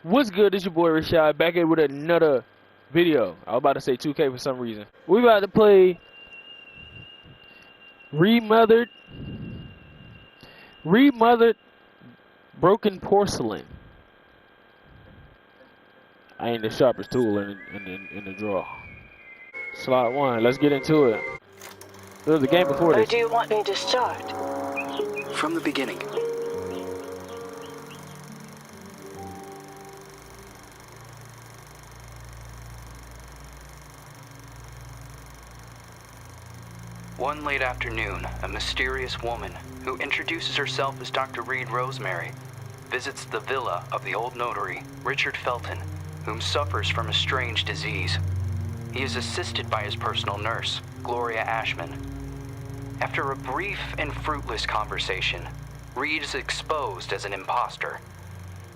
What's good? It's your boy Rashad back here with another video. I was about to say 2K for some reason. We about to play Remothered Broken Porcelain. I ain't the sharpest tool in the drawer. Slot 1. Let's get into it. There was a game before this. Or do you want me to start? From the beginning. One late afternoon, a mysterious woman, who introduces herself as Dr. Reed Rosemary, visits the villa of the old notary, Richard Felton, whom suffers from a strange disease. He is assisted by his personal nurse, Gloria Ashman. After a brief and fruitless conversation, Reed is exposed as an imposter.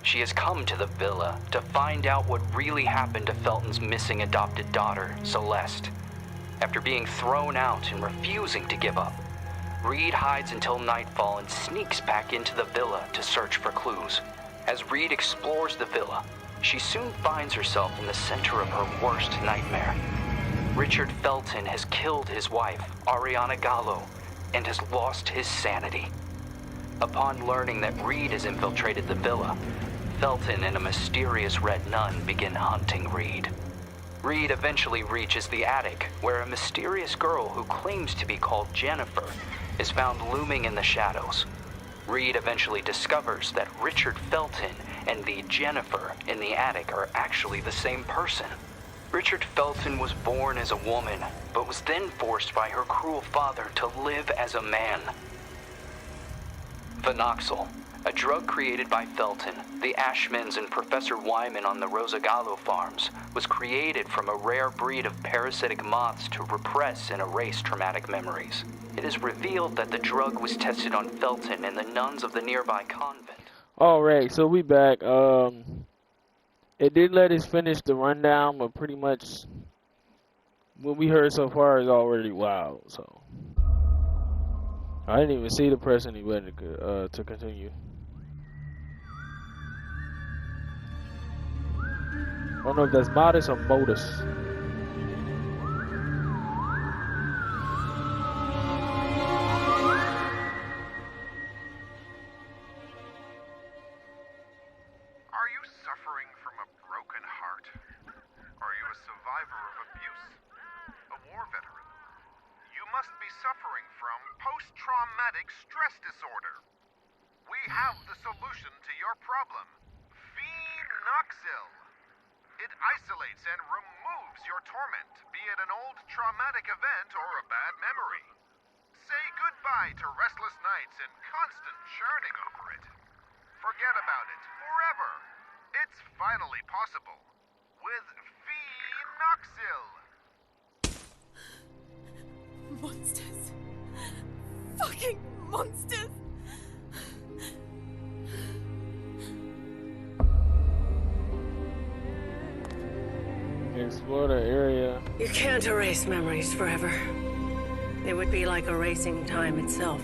She has come to the villa to find out what really happened to Felton's missing adopted daughter, Celeste. After being thrown out and refusing to give up, Reed hides until nightfall and sneaks back into the villa to search for clues. As Reed explores the villa, she soon finds herself in the center of her worst nightmare. Richard Felton has killed his wife, Ariana Gallo, and has lost his sanity. Upon learning that Reed has infiltrated the villa, Felton and a mysterious red nun begin hunting Reed. Reed eventually reaches the attic, where a mysterious girl who claims to be called Jennifer is found looming in the shadows. Reed eventually discovers that Richard Felton and the Jennifer in the attic are actually the same person. Richard Felton was born as a woman, but was then forced by her cruel father to live as a man. Phenoxyl, a drug created by Felton, the Ashmans, and Professor Wyman on the Rosagallo farms, was created from a rare breed of parasitic moths to repress and erase traumatic memories. It is revealed that the drug was tested on Felton and the nuns of the nearby convent. Alright, so we back. It didn't let us finish the rundown, but pretty much what we heard so far is already wild, so I didn't even see the press any button to continue. I don't know if that's modest or modus. Are you suffering from a broken heart? Are you a survivor of abuse? A war veteran? You must be suffering from post-traumatic stress disorder. We have the solution to your problem. Phenoxyl. It isolates and removes your torment, be it an old traumatic event or a bad memory. Say goodbye to restless nights and constant churning over it. Forget about it forever. It's finally possible with Phenoxyl. Monsters. Fucking monsters. Explore the area. You can't erase memories forever. It would be like erasing time itself.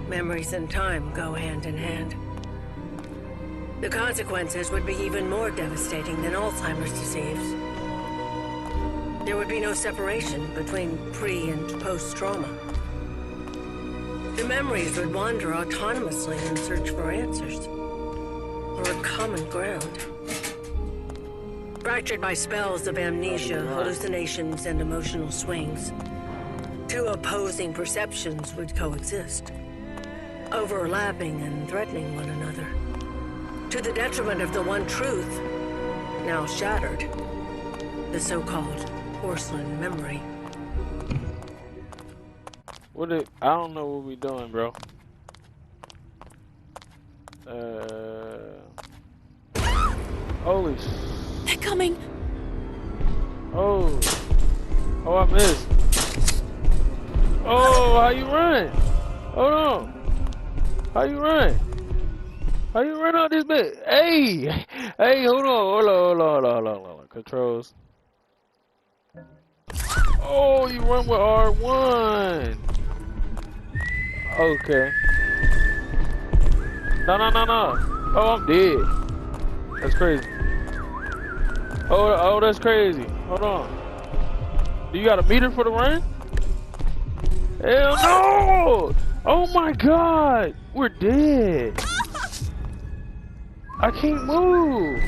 Memories and time go hand in hand. The consequences would be even more devastating than Alzheimer's disease. There would be no separation between pre- and post-trauma. The memories would wander autonomously in search for answers, or a common ground. Fractured by spells of amnesia, hallucinations, and emotional swings, two opposing perceptions would coexist, overlapping and threatening one another, to the detriment of the one truth, now shattered, the so-called porcelain memory. I don't know what we doing, bro. Holy sh... They're coming. Oh, I missed. Oh, how you run? Hold on. How you run? How you run out this bit? Hey, hold on. Controls. Oh, you run with R1. Okay. No. Oh, I'm dead. That's crazy. Oh, that's crazy. Hold on. Do you got a meter for the run? Hell no! Oh my god! We're dead. I can't move.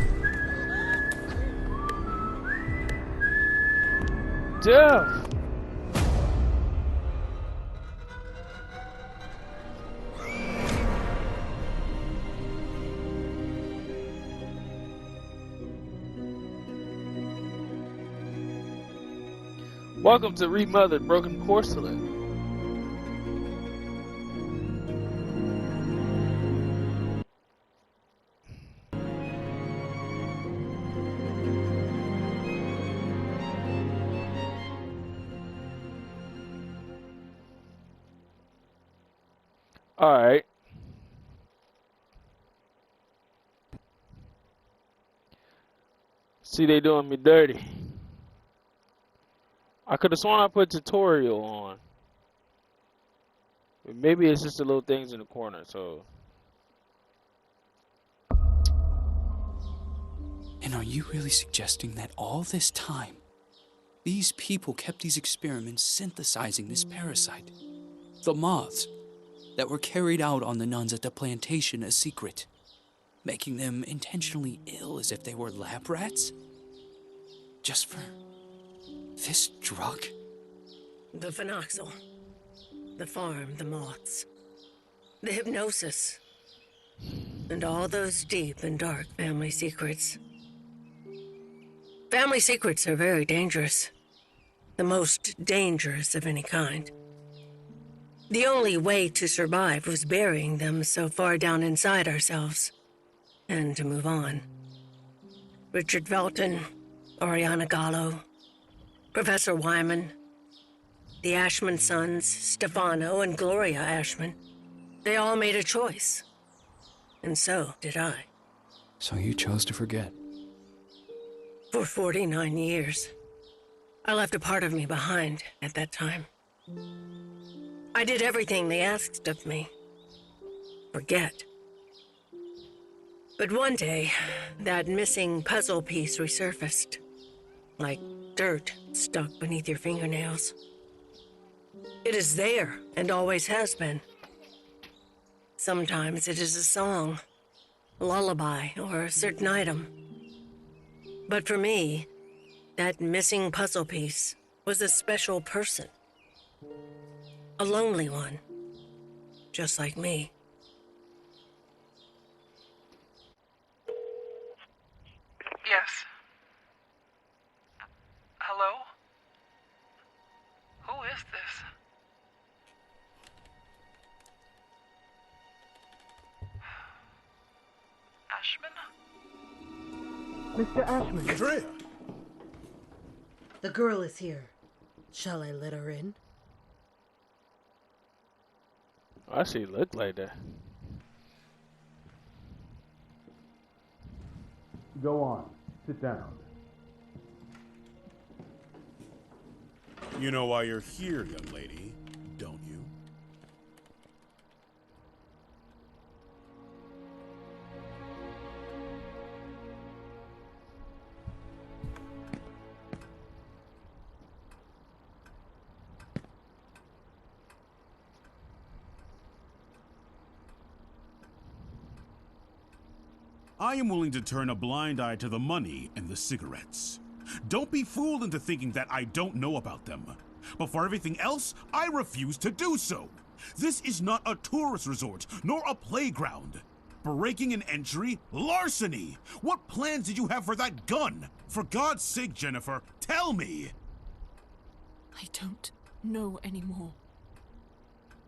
Death. Welcome to Remothered Broken Porcelain. Alright. See, they doing me dirty. I could have sworn I put tutorial on. Maybe it's just the little things in the corner, so. And are you really suggesting that all this time, these people kept these experiments synthesizing this parasite? The moths that were carried out on the nuns at the plantation a secret, making them intentionally ill as if they were lab rats? Just for this drug? The phenoxyl. The farm, the moths. The hypnosis. And all those deep and dark family secrets. Family secrets are very dangerous. The most dangerous of any kind. The only way to survive was burying them so far down inside ourselves. And to move on. Richard Felton, Oriana Gallo, Professor Wyman, the Ashman sons, Stefano and Gloria Ashman. They all made a choice. And so did I. So you chose to forget? For 49 years. I left a part of me behind at that time. I did everything they asked of me. Forget. But one day, that missing puzzle piece resurfaced. Like dirt stuck beneath your fingernails. It is there, and always has been. Sometimes it is a song, a lullaby, or a certain item. But for me, that missing puzzle piece was a special person. A lonely one. Just like me. Yes. Hello? Who is this? Ashman? Mr. Ashman, Andrea! the girl is here. Shall I let her in? I see. Look like that. Go on. Sit down. You know why you're here, young lady, don't you? I am willing to turn a blind eye to the money and the cigarettes. Don't be fooled into thinking that I don't know about them. But for everything else, I refuse to do so. This is not a tourist resort, nor a playground. Breaking an entry, larceny. What plans did you have for that gun? For God's sake, Jennifer, tell me! I don't know anymore.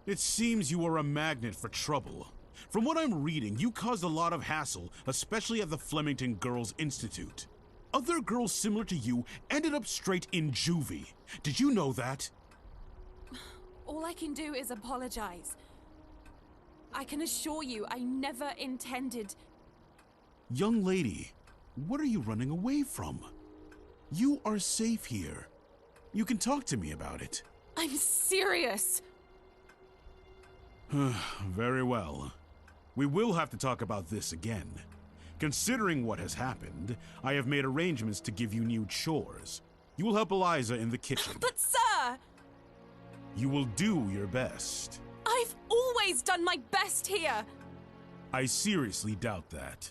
It seems you are a magnet for trouble. From what I'm reading, you caused a lot of hassle, especially at the Flemington Girls Institute. Other girls similar to you ended up straight in juvie. Did you know that? All I can do is apologize. I can assure you I never intended... Young lady, what are you running away from? You are safe here. You can talk to me about it. I'm serious! Very well. We will have to talk about this again. Considering what has happened, I have made arrangements to give you new chores. You will help Eliza in the kitchen. But sir! You will do your best. I've always done my best here! I seriously doubt that.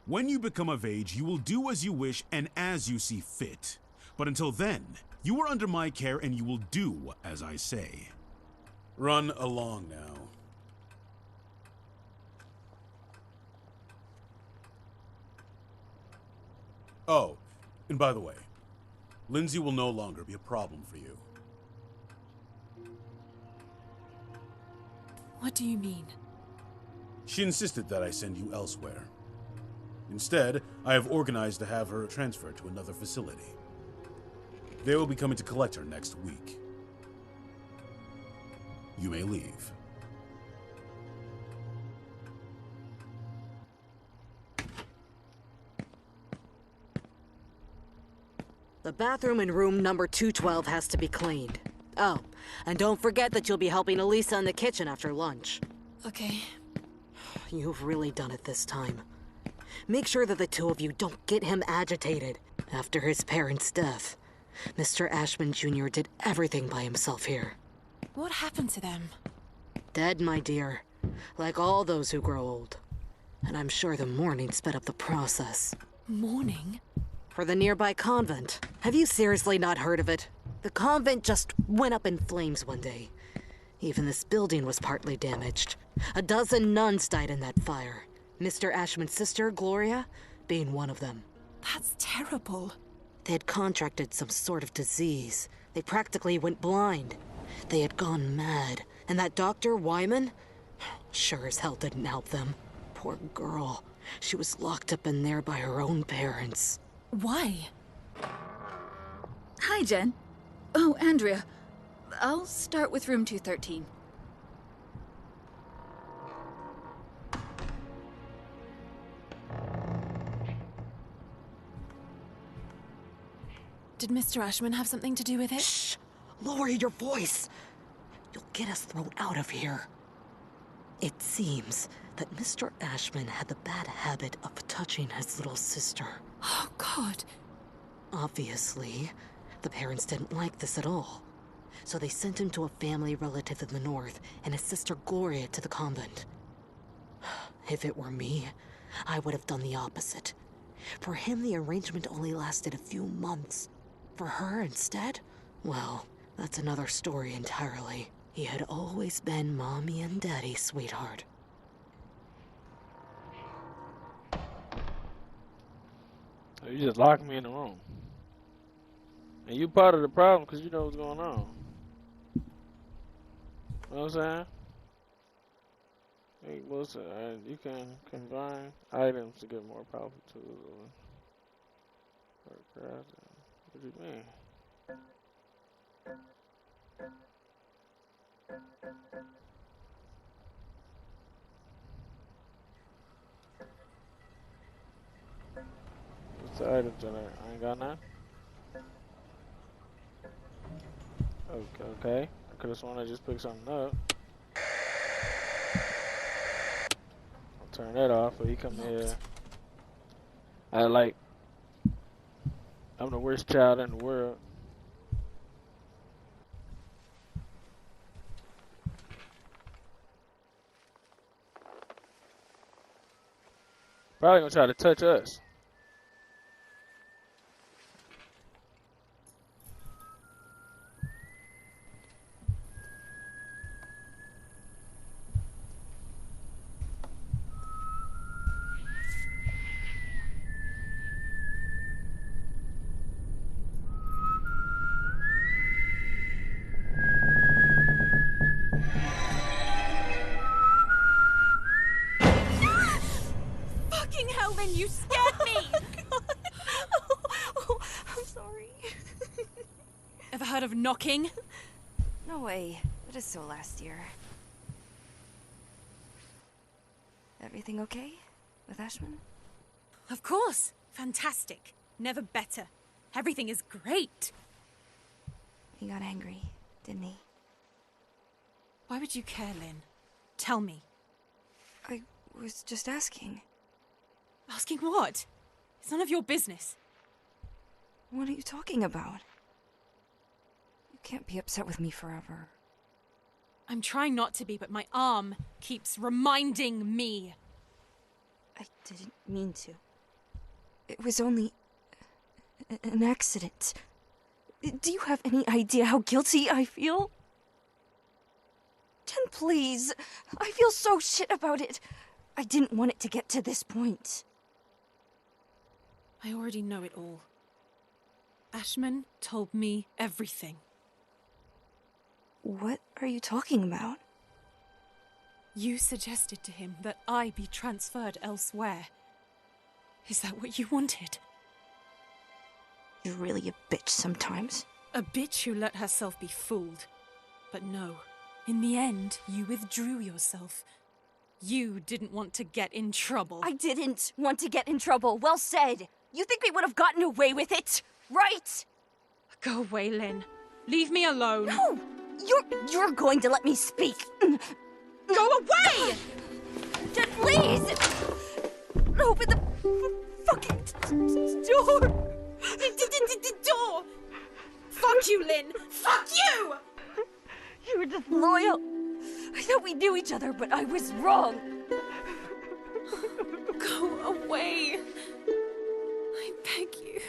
When you become of age, you will do as you wish and as you see fit. But until then, you are under my care and you will do as I say. Run along now. Oh, and by the way, Lindsay will no longer be a problem for you. What do you mean? She insisted that I send you elsewhere. Instead, I have organized to have her transferred to another facility. They will be coming to collect her next week. You may leave. The bathroom in room number 212 has to be cleaned. Oh, and don't forget that you'll be helping Elisa in the kitchen after lunch. Okay. You've really done it this time. Make sure that the two of you don't get him agitated. After his parents' death, Mr. Ashman Jr. did everything by himself here. What happened to them? Dead, my dear. Like all those who grow old. And I'm sure the mourning sped up the process. Mourning? For the nearby convent. Have you seriously not heard of it? The convent just went up in flames one day. Even this building was partly damaged. A dozen nuns died in that fire. Mr. Ashman's sister, Gloria, being one of them. That's terrible. They had contracted some sort of disease. They practically went blind. They had gone mad. And that Dr. Wyman? Sure as hell didn't help them. Poor girl. She was locked up in there by her own parents. Why? Hi, Jen. Oh, Andrea. I'll start with room 213. Did Mr. Ashman have something to do with it? Shh! Lower your voice! You'll get us thrown out of here. It seems that Mr. Ashman had the bad habit of touching his little sister. Oh, God. Obviously, the parents didn't like this at all. So they sent him to a family relative in the north and his sister Gloria to the convent. If it were me, I would have done the opposite. For him, the arrangement only lasted a few months. For her, instead, well, that's another story entirely. He had always been Mommy and Daddy's sweetheart. You just locked me in the room. And you part of the problem because you know what's going on. You know what I'm saying? Hey, listen, you can combine items to get more powerful tools. What do you mean? What's the items in there? I ain't got none. Okay. I could have sworn I just picked something up. I'll turn that off so he come here. I'm the worst child in the world. Probably gonna try to touch us. Fucking hell, Lynn, you scared me! I'm sorry. Ever heard of knocking? No way. It is so last year. Everything okay with Ashman? Of course. Fantastic. Never better. Everything is great. He got angry, didn't he? Why would you care, Lynn? Tell me. I was just asking. Asking what? It's none of your business. What are you talking about? You can't be upset with me forever. I'm trying not to be, but my arm keeps reminding me. I didn't mean to. It was only an accident. Do you have any idea how guilty I feel? Jen, please. I feel so shit about it. I didn't want it to get to this point. I already know it all. Ashman told me everything. What are you talking about? You suggested to him that I be transferred elsewhere. Is that what you wanted? You're really a bitch sometimes. A bitch who let herself be fooled. But no, in the end, you withdrew yourself. You didn't want to get in trouble. I didn't want to get in trouble. Well said. You think we would have gotten away with it, right? Go away, Lynn. Leave me alone. No! You're going to let me speak. Go away! Jen, please! Open the fucking door! Door! Fuck you, Lynn! Fuck you! You were just loyal. I thought we knew each other, but I was wrong. Go away. I beg you.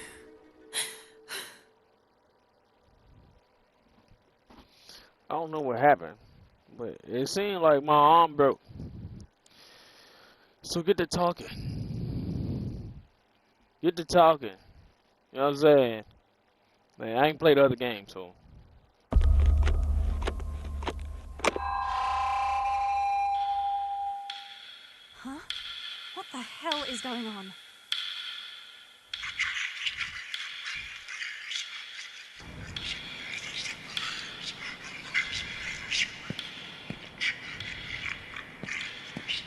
I don't know what happened, but it seemed like my arm broke. So get to talking. Get to talking. You know what I'm saying? Man, I ain't played the other game, so. Huh? What the hell is going on?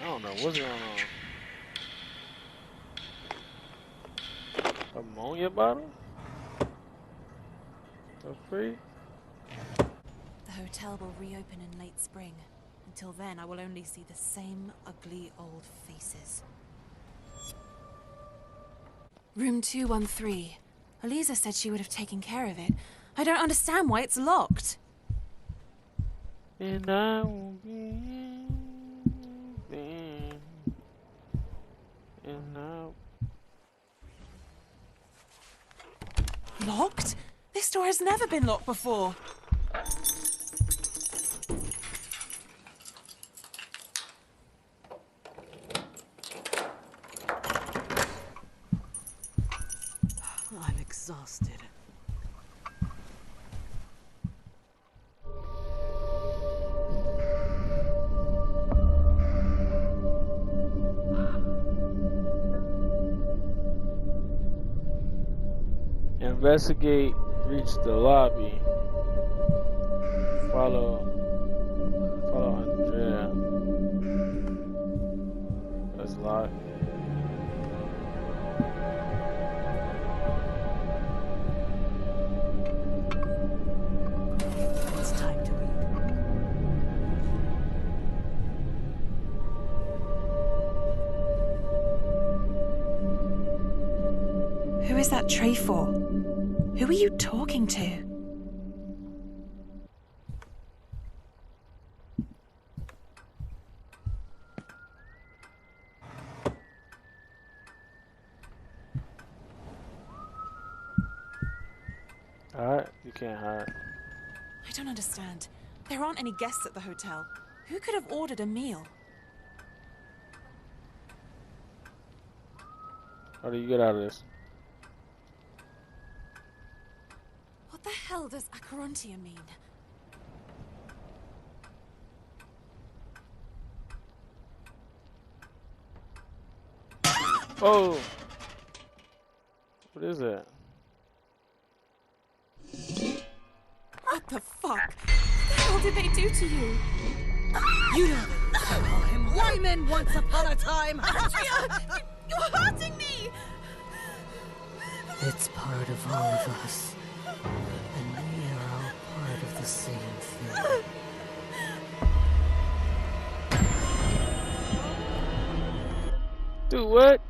I don't know what's going on. Ammonia bottle? For free? The hotel will reopen in late spring. Until then, I will only see the same ugly old faces. Room 213. Eliza said she would have taken care of it. I don't understand why it's locked. And I will be there. And Locked? This door has never been locked before. I'm exhausted. Investigate, reach the lobby. Follow Andrea. That's locked. It's time to eat. Who is that tray for? Who are you talking to? Alright, you can't hide. I don't understand. There aren't any guests at the hotel. Who could have ordered a meal? How do you get out of this? What the hell does Acherontia mean? Oh! What is that? What the fuck? What the hell did they do to you? You know that time, Wyman once upon a time. Andrea! You're hurting me! It's part of all of us. And we are all part of the same thing. Dude, what?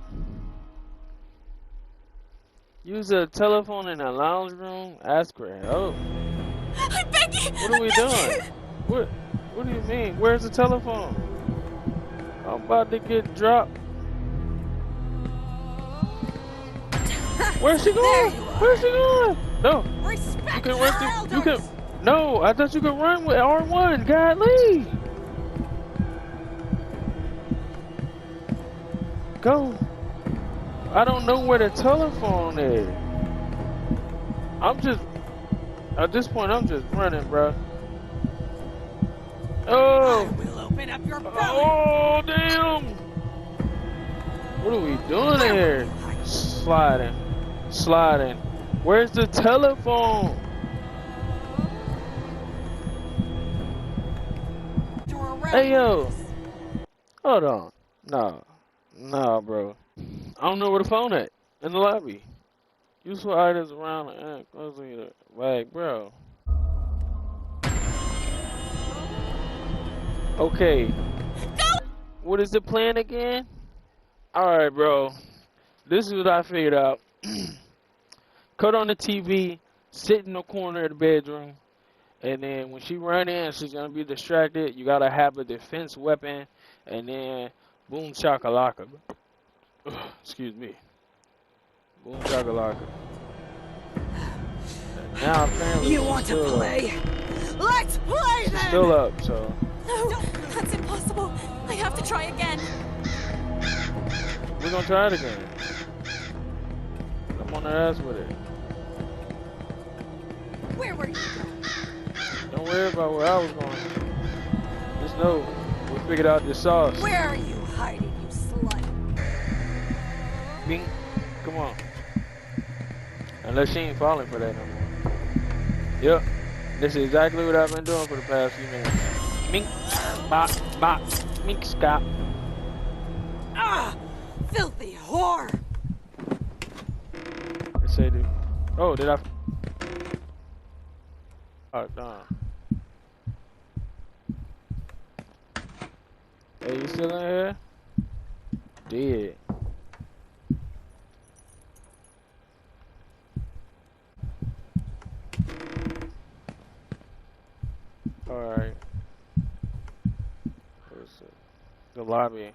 Use a telephone in a lounge room? Ask for help. I beg you! What are we doing? What do you mean? Where's the telephone? I'm about to get dropped. Where's she going? Where's she going? No. Respect You can your run through. elders. You can. No, I thought you could run with R1. Godly. Go. I don't know where the telephone is. I'm just. At this point, I'm just running, bro. Oh. I will open up your belly. Oh, damn. What are we doing here? Sliding. Sliding. Where's the telephone? Hey, yo. Hold on. Nah, bro. I don't know where the phone at. In the lobby. Useful items around the closely the bag, bro. Okay. What is the plan again? Alright, bro. This is what I figured out. Cut on the TV, sit in the corner of the bedroom, and then when she run in, she's gonna be distracted. You gotta have a defense weapon, and then boom shakalaka. Excuse me. Boom shakalaka. Now apparently You want to play? Let's play then! still up, so. No, that's impossible. I have to try again. We're gonna try it again. I'm on her ass with it. Where were you? Don't worry about where I was going. Just know we figured out this sauce. Where are you hiding, you slut? Bing. Come on. Unless she ain't falling for that no more. Yep. This is exactly what I've been doing for the past few minutes. Mink. Bop. Bop. Mink. Scott. Ah! Filthy whore! I say, dude. Oh, did I? Oh, darn. Hey, you still in here? Dead. Alright. Where's it? The lobby.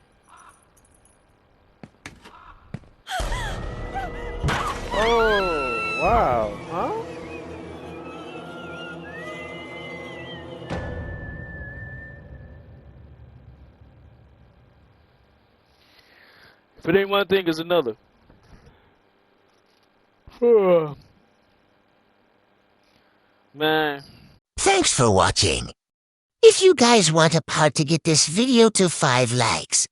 Oh, wow. Huh? If it ain't one thing, it's another. Man. Thanks for watching. If you guys want a part to get this video to 5 likes,